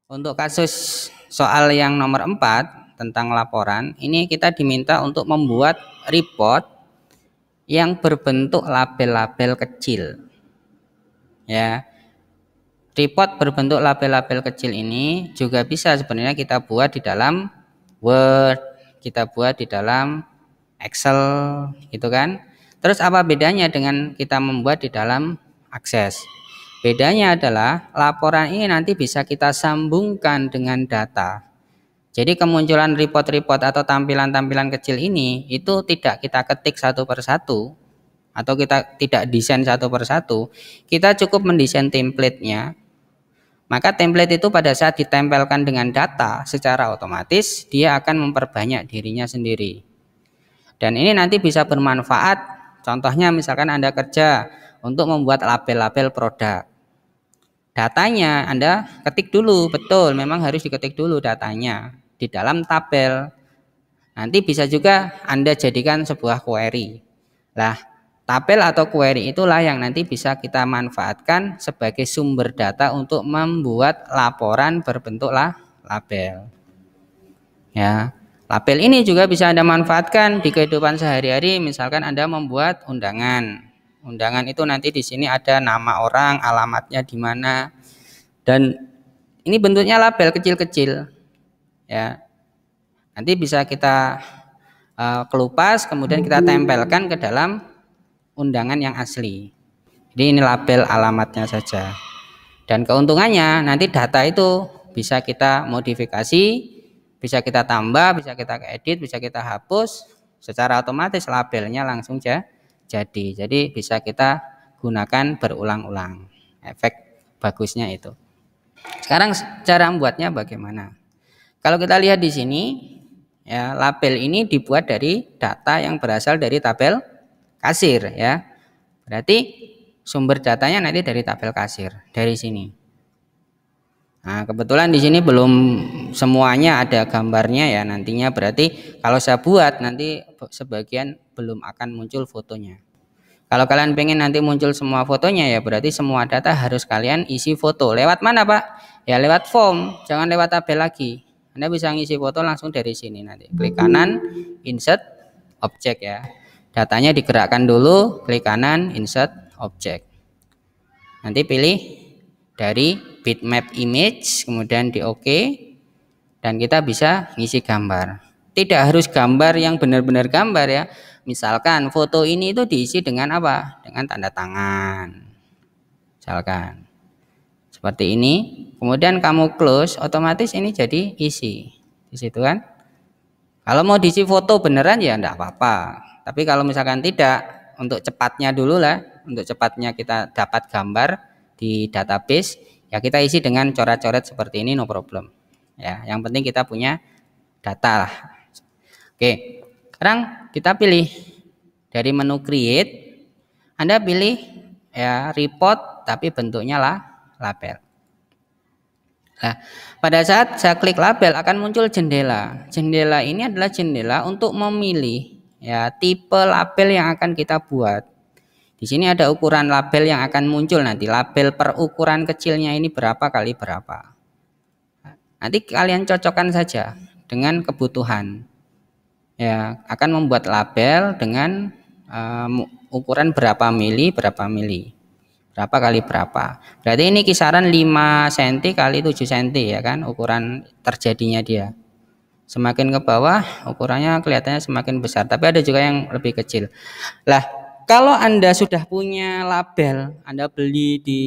Untuk kasus soal yang nomor 4 tentang laporan, ini kita diminta untuk membuat report yang berbentuk label-label kecil. Ya, report berbentuk label-label kecil ini juga bisa sebenarnya kita buat di dalam Word, kita buat di dalam Excel, gitu kan. Terus apa bedanya dengan kita membuat di dalam Access? Bedanya adalah laporan ini nanti bisa kita sambungkan dengan data. Jadi kemunculan report-report atau tampilan-tampilan kecil ini itu tidak kita ketik satu persatu atau kita tidak desain satu persatu. Kita cukup mendesain template-nya. Maka template itu pada saat ditempelkan dengan data secara otomatis dia akan memperbanyak dirinya sendiri. Dan ini nanti bisa bermanfaat. Contohnya misalkan Anda kerja untuk membuat label-label produk. Datanya Anda ketik dulu, betul, memang harus diketik dulu datanya di dalam tabel. Nanti bisa juga Anda jadikan sebuah query. Lah, tabel atau query itulah yang nanti bisa kita manfaatkan sebagai sumber data untuk membuat laporan berbentuk label. Ya, label ini juga bisa Anda manfaatkan di kehidupan sehari-hari. Misalkan Anda membuat undangan. Undangan itu nanti di sini ada nama orang, alamatnya di mana, dan ini bentuknya label kecil-kecil. Ya, nanti bisa kita kelupas, kemudian kita tempelkan ke dalam undangan yang asli. Jadi ini label alamatnya saja. Dan keuntungannya nanti data itu bisa kita modifikasi, bisa kita tambah, bisa kita edit, bisa kita hapus, secara otomatis labelnya langsung jadi. Jadi bisa kita gunakan berulang-ulang. Efek bagusnya itu. Sekarang cara membuatnya bagaimana? Kalau kita lihat di sini, ya, label ini dibuat dari data yang berasal dari tabel kasir, ya. Berarti sumber datanya nanti dari tabel kasir, dari sini. Nah, kebetulan di sini belum semuanya ada gambarnya ya, nantinya berarti kalau saya buat nanti sebagian belum akan muncul fotonya. Kalau kalian pengen nanti muncul semua fotonya ya berarti semua data harus kalian isi foto. Lewat mana, Pak? Ya lewat form, jangan lewat tabel lagi. Anda bisa ngisi foto langsung dari sini nanti. Klik kanan, insert object ya. Datanya digerakkan dulu, klik kanan, insert object. Nanti pilih dari bitmap image, kemudian di OK, dan kita bisa ngisi gambar. Tidak harus gambar yang benar-benar gambar ya. Misalkan foto ini itu diisi dengan apa? Dengan tanda tangan. Misalkan seperti ini. Kemudian kamu close, otomatis ini jadi isi. Di situ kan. Kalau mau diisi foto beneran ya enggak apa-apa. Tapi kalau misalkan tidak, untuk cepatnya dulu lah, untuk cepatnya kita dapat gambar di database, ya kita isi dengan coret-coret seperti ini, no problem. Ya, yang penting kita punya data lah. Oke. Sekarang kita pilih dari menu create, Anda pilih ya report tapi bentuknya label. Nah, pada saat saya klik label akan muncul jendela. Jendela ini adalah jendela untuk memilih ya tipe label yang akan kita buat. Di sini ada ukuran label yang akan muncul nanti. Label per ukuran kecilnya ini berapa kali berapa. Nanti kalian cocokkan saja dengan kebutuhan. Ya, akan membuat label dengan ukuran berapa mili, berapa kali berapa. Berarti ini kisaran 5 cm kali 7 cm ya kan, ukuran terjadinya dia. Semakin ke bawah ukurannya kelihatannya semakin besar, tapi ada juga yang lebih kecil. Lah, kalau Anda sudah punya label, Anda beli di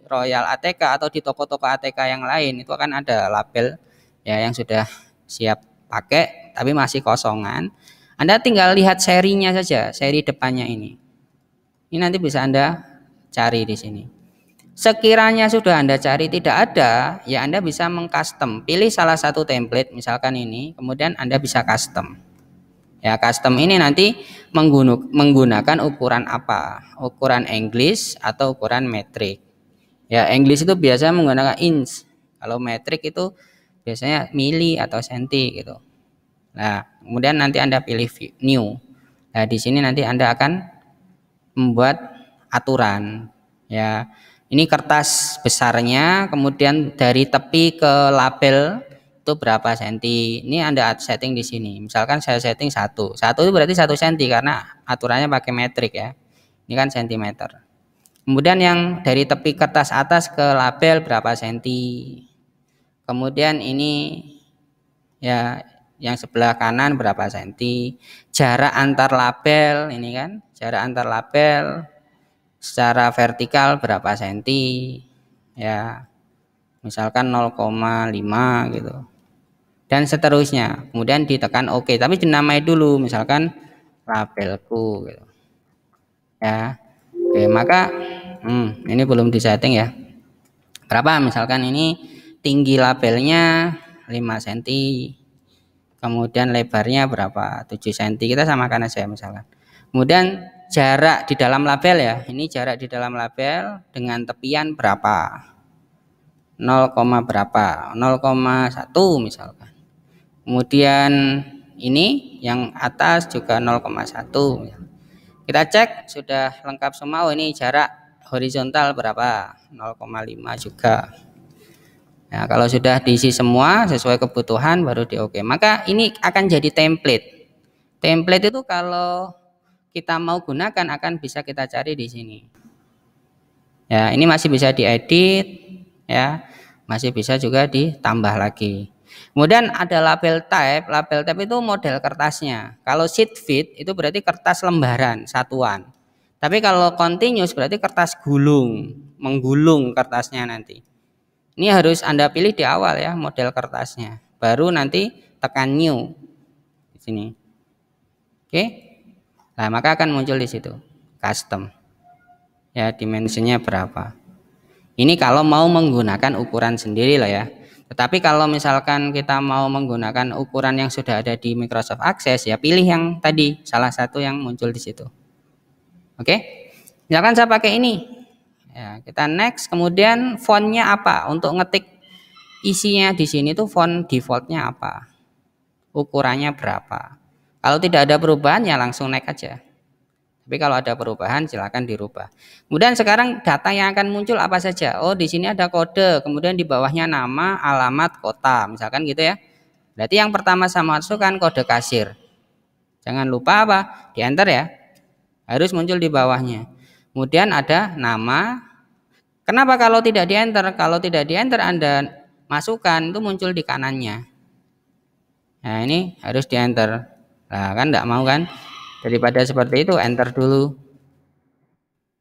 Royal ATK atau di toko-toko ATK yang lain, itu akan ada label ya yang sudah siap pakai tapi masih kosongan. Anda tinggal lihat serinya saja, seri depannya ini. Ini nanti bisa Anda cari di sini. Sekiranya sudah Anda cari tidak ada, ya Anda bisa mengcustom. Pilih salah satu template, misalkan ini, kemudian Anda bisa custom. Ya, custom ini nanti menggunakan ukuran apa? Ukuran English atau ukuran metrik. Ya, English itu biasanya menggunakan inch. Kalau metrik itu biasanya mili atau senti gitu. Nah, kemudian nanti Anda pilih new. Nah, di sini nanti Anda akan membuat aturan. Ya, Ini kertas besarnya, kemudian dari tepi ke label itu berapa senti. Ini Anda setting di sini. Misalkan saya setting 1. 1 itu berarti 1 senti karena aturannya pakai metrik ya. Ini kan sentimeter. Kemudian yang dari tepi kertas atas ke label berapa senti. Kemudian ini ya yang sebelah kanan berapa senti. Jarak antar label ini kan, jarak antar label secara vertikal berapa senti ya, misalkan 0,5 gitu dan seterusnya. Kemudian ditekan OK, tapi dinamai dulu misalkan labelku gitu ya. Oke, maka ini belum disetting ya, berapa misalkan ini tinggi labelnya 5 cm, kemudian lebarnya berapa 7 cm, kita samakan aja misalkan. Kemudian jarak di dalam label ya, ini jarak di dalam label dengan tepian berapa, 0, berapa, 0,1 misalkan. Kemudian ini yang atas juga 0,1. Kita cek sudah lengkap semua. Ini jarak horizontal berapa, 0,5 juga. Nah, kalau sudah diisi semua sesuai kebutuhan baru di OK. Maka ini akan jadi template. Template itu kalau kita mau gunakan akan bisa kita cari di sini. Ya, ini masih bisa diedit ya. Masih bisa juga ditambah lagi. Kemudian ada label type. Label type itu model kertasnya. Kalau sheet fit itu berarti kertas lembaran satuan. Tapi kalau continuous berarti kertas gulung, menggulung kertasnya nanti. Ini harus Anda pilih di awal ya model kertasnya. Baru nanti tekan new di sini. Oke. Nah, maka akan muncul di situ custom. Ya, dimensinya berapa. Ini kalau mau menggunakan ukuran sendiri lah ya. Tetapi kalau misalkan kita mau menggunakan ukuran yang sudah ada di Microsoft Access, ya pilih yang tadi, salah satu yang muncul di situ. Oke. Misalkan saya pakai ini. Ya, kita next, kemudian fontnya apa? Untuk ngetik isinya di sini tuh font defaultnya apa? Ukurannya berapa? Kalau tidak ada perubahan ya langsung next aja. Tapi kalau ada perubahan silakan dirubah. Kemudian sekarang data yang akan muncul apa saja? Oh, di sini ada kode, kemudian di bawahnya nama, alamat, kota, misalkan gitu ya. Berarti yang pertama saya masukkan kode kasir. Jangan lupa apa? Di enter ya. Harus muncul di bawahnya. Kemudian ada nama. Kenapa kalau tidak di enter? Kalau tidak di enter Anda masukkan itu muncul di kanannya. Nah, ini harus di enter. Nah, kan enggak mau kan? Daripada seperti itu enter dulu.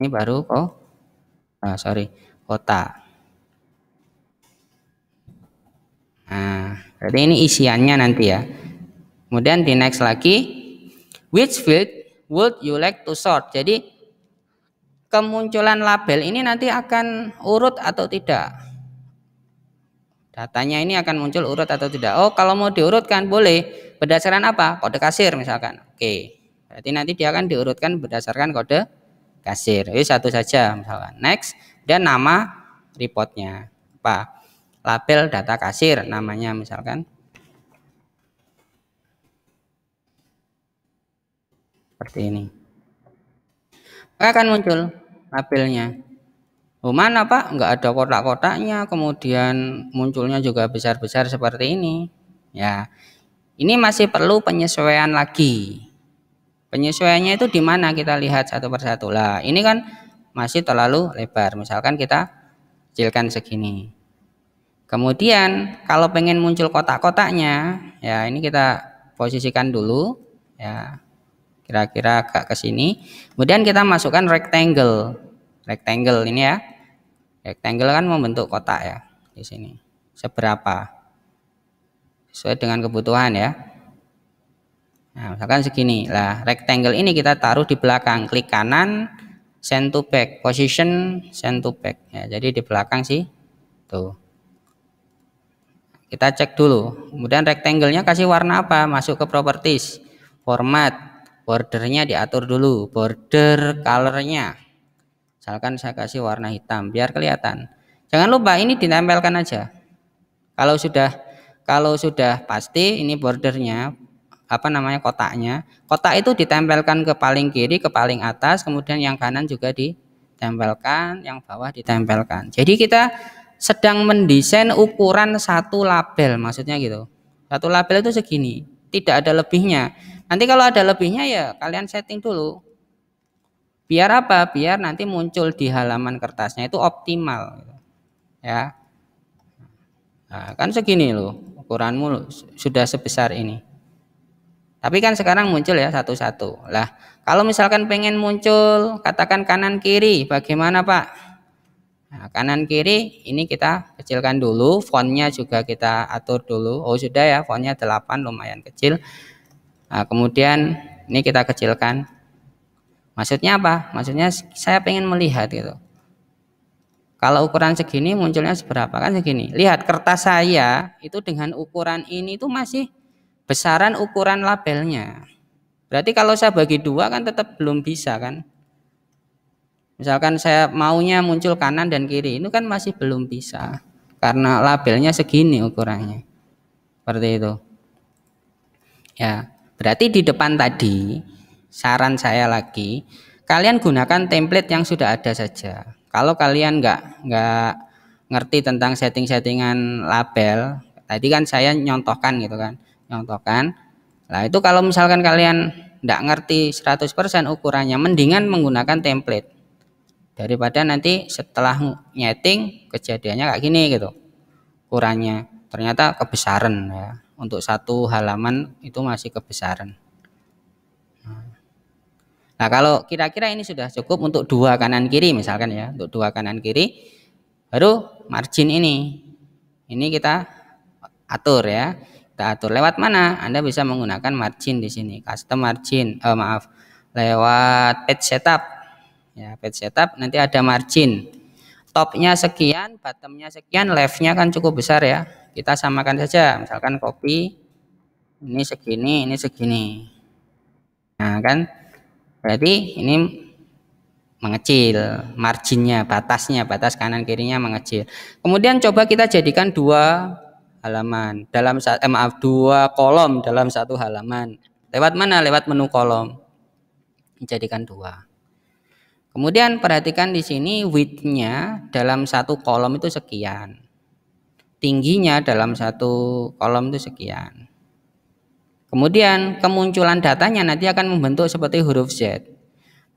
Ini baru kota. Nah, jadi ini isiannya nanti ya. Kemudian di next lagi, which field would you like to sort? Jadi kemunculan label ini nanti akan urut atau tidak. Datanya ini akan muncul urut atau tidak. Oh, kalau mau diurutkan boleh. Berdasarkan apa? Kode kasir misalkan. Oke. Berarti nanti dia akan diurutkan berdasarkan kode kasir. Ini satu saja misalkan. Next, dan nama reportnya apa? Label data kasir namanya misalkan. Seperti ini. Maka akan muncul labelnya. Oh, mana Pak? Enggak ada kotak-kotaknya. Kemudian munculnya juga besar-besar seperti ini. Ya, ini masih perlu penyesuaian lagi. Penyesuaiannya itu di mana kita lihat satu persatu. Lah, ini kan masih terlalu lebar. Misalkan kita kecilkan segini. Kemudian kalau pengen muncul kotak-kotaknya, ya ini kita posisikan dulu ya. Kira-kira agak ke sini. Kemudian kita masukkan rectangle. Rectangle ini ya. Rectangle kan membentuk kotak ya di sini. Seberapa? Sesuai dengan kebutuhan ya. Nah, misalkan segini. Lah, rectangle ini kita taruh di belakang, klik kanan, send to back, position send to back. Ya, jadi di belakang sih. Tuh. Kita cek dulu. Kemudian rectangle-nya kasih warna apa? Masuk ke properties, format, bordernya diatur dulu, border color-nya. Misalkan saya kasih warna hitam biar kelihatan. Jangan lupa ini ditempelkan aja. Kalau sudah pasti ini bordernya kotaknya. Kotak itu ditempelkan ke paling kiri, ke paling atas, kemudian yang kanan juga ditempelkan. ditempelkan, yang bawah ditempelkan. Jadi kita sedang mendesain ukuran satu label, maksudnya gitu. Satu label itu segini, tidak ada lebihnya. Nanti kalau ada lebihnya ya kalian setting dulu. Biar apa? Biar nanti muncul di halaman kertasnya itu optimal, ya. Nah, kan segini loh, ukuranmu sudah sebesar ini. Tapi kan sekarang muncul ya satu-satu. Lah, kalau misalkan pengen muncul, katakan kanan kiri, bagaimana Pak? Nah, kanan kiri ini kita kecilkan dulu, fontnya juga kita atur dulu. Oh sudah ya, fontnya 8, lumayan kecil. Nah, kemudian ini kita kecilkan. Maksudnya apa? Maksudnya saya pengen melihat gitu. Kalau ukuran segini munculnya seberapa, kan segini. Lihat kertas saya itu dengan ukuran ini itu masih besaran ukuran labelnya. Berarti kalau saya bagi dua kan tetap belum bisa kan. Misalkan saya maunya muncul kanan dan kiri, itu kan masih belum bisa. Karena labelnya segini ukurannya. Seperti itu. Ya, berarti di depan tadi, saran saya lagi, kalian gunakan template yang sudah ada saja. Kalau kalian nggak ngerti tentang setting-settingan label, tadi kan saya nyontohkan gitu kan, nyontohkan. Nah itu kalau misalkan kalian nggak ngerti 100% ukurannya, mendingan menggunakan template daripada nanti setelah nyeting kejadiannya kayak gini gitu, ukurannya ternyata kebesaran ya. Untuk satu halaman itu masih kebesaran. Nah kalau kira-kira ini sudah cukup untuk dua kanan kiri misalkan ya, untuk dua kanan kiri, baru margin ini kita atur ya, kita atur lewat mana? Anda bisa menggunakan margin di sini, custom margin, lewat page setup ya, page setup nanti ada margin, topnya sekian, bottomnya sekian, leftnya kan cukup besar ya, kita samakan saja, misalkan copy ini segini, ini segini. Nah kan berarti ini mengecil, marginnya, batasnya, batas kanan kirinya mengecil. Kemudian coba kita jadikan dua halaman dalam dua kolom dalam satu halaman. Lewat mana? Lewat menu kolom. Dijadikan dua. Kemudian perhatikan di sini width-nya dalam satu kolom itu sekian. Tingginya dalam satu kolom itu sekian. Kemudian kemunculan datanya nanti akan membentuk seperti huruf Z.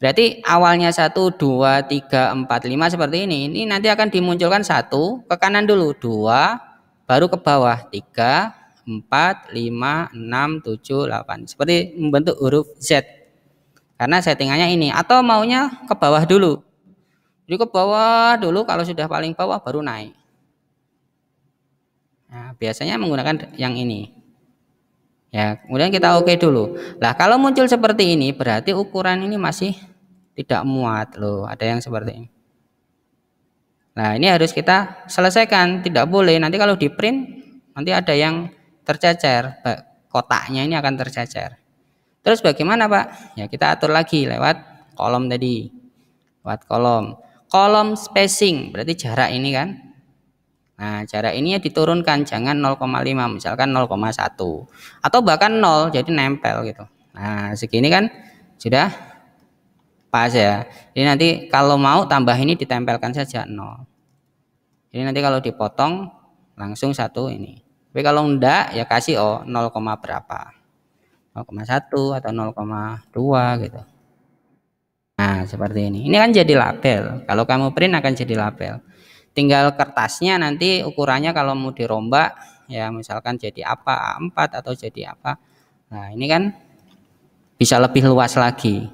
Berarti awalnya 1, 2, 3, 4, 5 seperti ini. Ini nanti akan dimunculkan 1, ke kanan dulu 2, baru ke bawah 3, 4, 5, 6, 7, 8. Seperti membentuk huruf Z. Karena settingannya ini. Atau maunya ke bawah dulu. Jadi ke bawah dulu, kalau sudah paling bawah baru naik. Nah, biasanya menggunakan yang ini. Ya, kemudian kita oke dulu. Lah, kalau muncul seperti ini berarti ukuran ini masih tidak muat loh. Ada yang seperti ini. Nah, ini harus kita selesaikan. Tidak boleh nanti kalau di print nanti ada yang tercecer. Kotaknya ini akan tercecer. Terus bagaimana, Pak? Ya, kita atur lagi lewat kolom tadi. Lewat kolom. Kolom spacing berarti jarak ini kan. Nah, jarak ini ya diturunkan, jangan 0,5, misalkan 0,1 atau bahkan 0, jadi nempel gitu. Nah, segini kan sudah pas ya. Jadi nanti kalau mau tambah ini ditempelkan saja 0. Jadi nanti kalau dipotong langsung satu ini. Tapi kalau enggak ya kasih 0, berapa. 0,1 atau 0,2 gitu. Nah, seperti ini. Ini kan jadi label. Kalau kamu print akan jadi label. Tinggal kertasnya nanti ukurannya kalau mau dirombak ya misalkan jadi apa, A4 atau jadi apa. Nah ini kan bisa lebih luas lagi.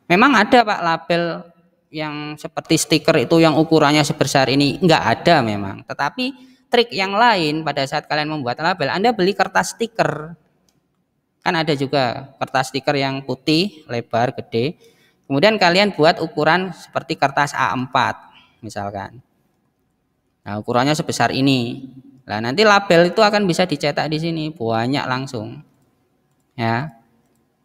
Memang ada Pak label yang seperti stiker itu yang ukurannya sebesar ini, enggak ada memang. Tetapi trik yang lain pada saat kalian membuat label, Anda beli kertas stiker. Kan ada juga kertas stiker yang putih, lebar, gede. Kemudian kalian buat ukuran seperti kertas A4. Misalkan, nah ukurannya sebesar ini. Nah nanti label itu akan bisa dicetak di sini banyak langsung, ya.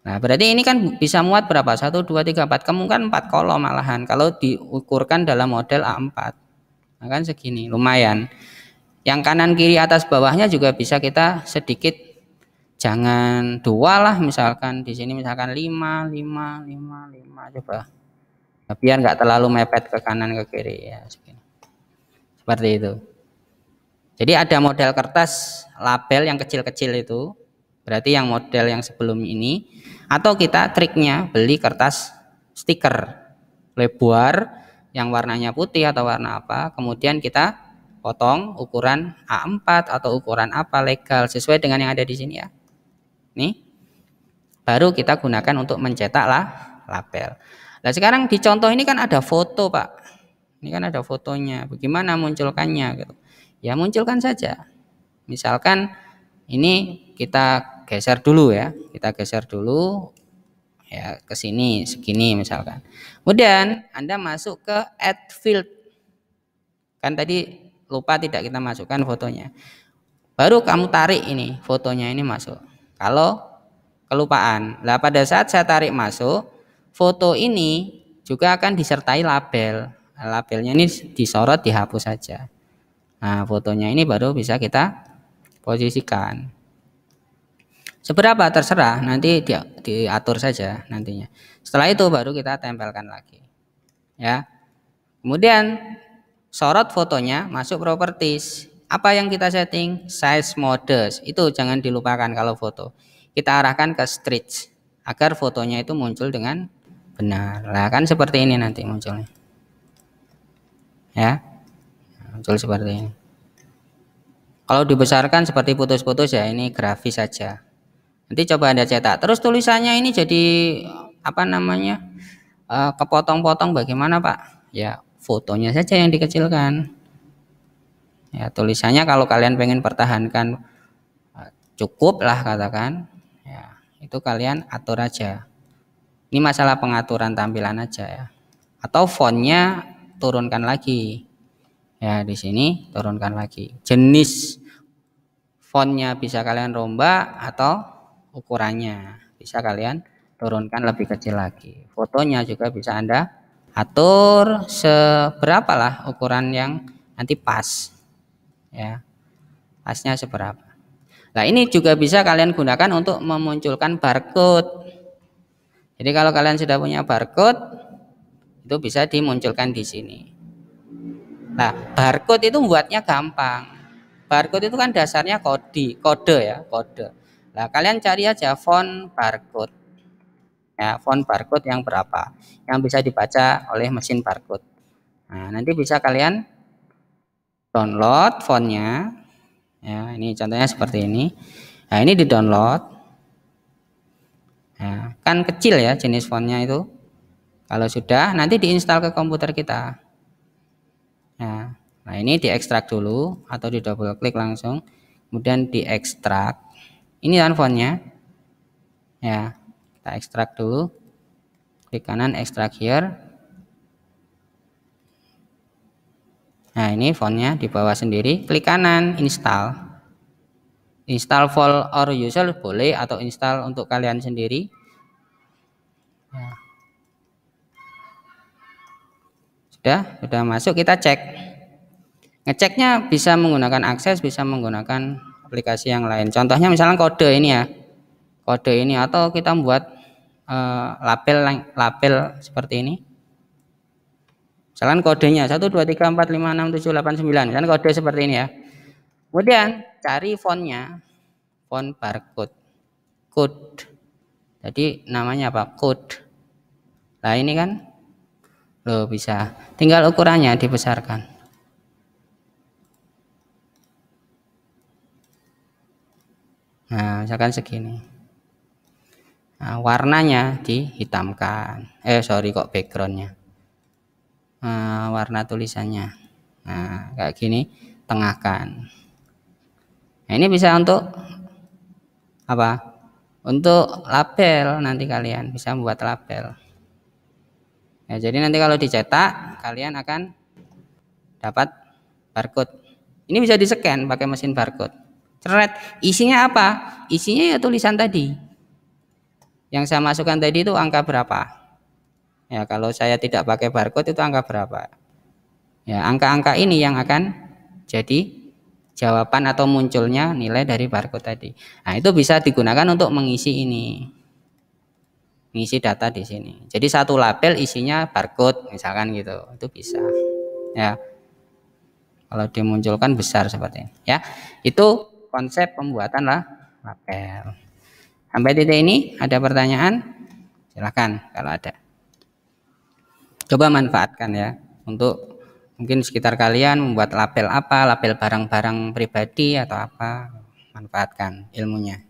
Nah berarti ini kan bisa muat berapa? 1, 2, 3, 4. Kemungkinan 4 kolom malahan kalau diukurkan dalam model A4. Nah kan segini, lumayan. Yang kanan kiri atas bawahnya juga bisa kita sedikit, jangan 2 lah, misalkan di sini misalkan 5, 5, 5, 5 coba. biar nggak terlalu mepet ke kanan ke kiri ya, seperti itu. Jadi ada model kertas label yang kecil-kecil itu, berarti yang model yang sebelum ini, atau kita triknya beli kertas stiker lebar yang warnanya putih atau warna apa, kemudian kita potong ukuran A4 atau ukuran apa legal sesuai dengan yang ada di sini ya. Nih, baru kita gunakan untuk mencetak label. Nah sekarang di contoh ini kan ada foto Pak, ini kan ada fotonya, bagaimana munculkannya gitu. Ya munculkan saja. Misalkan ini kita geser dulu ya, kita geser dulu ya ke sini segini misalkan. Kemudian Anda masuk ke add field. Kan tadi lupa tidak kita masukkan fotonya. Baru kamu tarik ini fotonya ini masuk. Kalau kelupaan. Nah, pada saat saya tarik masuk, foto ini juga akan disertai label. Nah, labelnya ini disorot, dihapus saja. Nah, fotonya ini baru bisa kita posisikan. Seberapa terserah, nanti diatur saja nantinya. Setelah itu baru kita tempelkan lagi. Ya. Kemudian sorot fotonya masuk properties. Apa yang kita setting? Size mode. Itu jangan dilupakan kalau foto. Kita arahkan ke stretch agar fotonya itu muncul dengan benar. Nah, kan seperti ini nanti munculnya. Ya. Muncul seperti ini. Kalau dibesarkan seperti putus-putus ya, ini grafis saja. Nanti coba Anda cetak. Terus tulisannya ini jadi apa namanya? Kepotong-potong bagaimana, Pak? Ya, fotonya saja yang dikecilkan. Ya, tulisannya kalau kalian pengen pertahankan cukup lah katakan. Ya, itu kalian atur aja. Ini masalah pengaturan tampilan aja ya. Atau fontnya turunkan lagi. Ya, di sini turunkan lagi. Jenis fontnya bisa kalian rombak atau ukurannya bisa kalian turunkan lebih kecil lagi. Fotonya juga bisa Anda atur seberapalah ukuran yang nanti pas. Ya. Pasnya seberapa. Nah, ini juga bisa kalian gunakan untuk memunculkan barcode. Jadi kalau kalian sudah punya barcode itu bisa dimunculkan di sini. Nah, barcode itu buatnya gampang. Barcode itu kan dasarnya kode ya, kode. Nah, kalian cari aja font barcode. Ya, font barcode yang berapa yang bisa dibaca oleh mesin barcode. Nah, nanti bisa kalian download fontnya. Ya, ini contohnya seperti ini. Nah, ini di-download. Nah, kan kecil ya jenis fontnya itu. Kalau sudah, nanti diinstal ke komputer kita. Nah, ini diekstrak dulu atau di double klik langsung, kemudian diekstrak. Ini kan fontnya. Ya, kita ekstrak dulu. Klik kanan, ekstrak here. Nah, ini fontnya di bawah sendiri. Klik kanan, install. Install for or user boleh atau install untuk kalian sendiri. Sudah masuk, kita cek. Ngeceknya bisa menggunakan akses, bisa menggunakan aplikasi yang lain. Contohnya misalnya kode ini ya, kode ini, atau kita membuat label seperti ini. Misalkan kodenya 1 2 3 4 5 6 7 8 9, misalkan kode seperti ini ya. Kemudian cari fontnya, font barcode, code. Jadi namanya apa? Code. Nah ini kan, loh bisa. Tinggal ukurannya dibesarkan. Nah, misalkan segini. Nah, warnanya dihitamkan. Kok backgroundnya. Nah, warna tulisannya. Nah, kayak gini, tengahkan. Nah, ini bisa untuk apa? Untuk label, nanti kalian bisa membuat label. Ya, jadi nanti kalau dicetak, kalian akan dapat barcode. Ini bisa di-scan pakai mesin barcode. Ceret, isinya apa? Isinya ya tulisan tadi. Yang saya masukkan tadi itu angka berapa? Ya, kalau saya tidak pakai barcode itu angka berapa? Ya, angka-angka ini yang akan jadi jawaban atau munculnya nilai dari barcode tadi. Nah, itu bisa digunakan untuk mengisi ini. ngisi data di sini. Jadi satu label isinya barcode misalkan gitu, itu bisa ya. Kalau dimunculkan besar seperti ini ya. Itu konsep pembuatan lah label. Sampai titik ini ada pertanyaan? Silakan kalau ada. Coba manfaatkan ya untuk mungkin sekitar kalian membuat label apa, label barang-barang pribadi atau apa, manfaatkan ilmunya.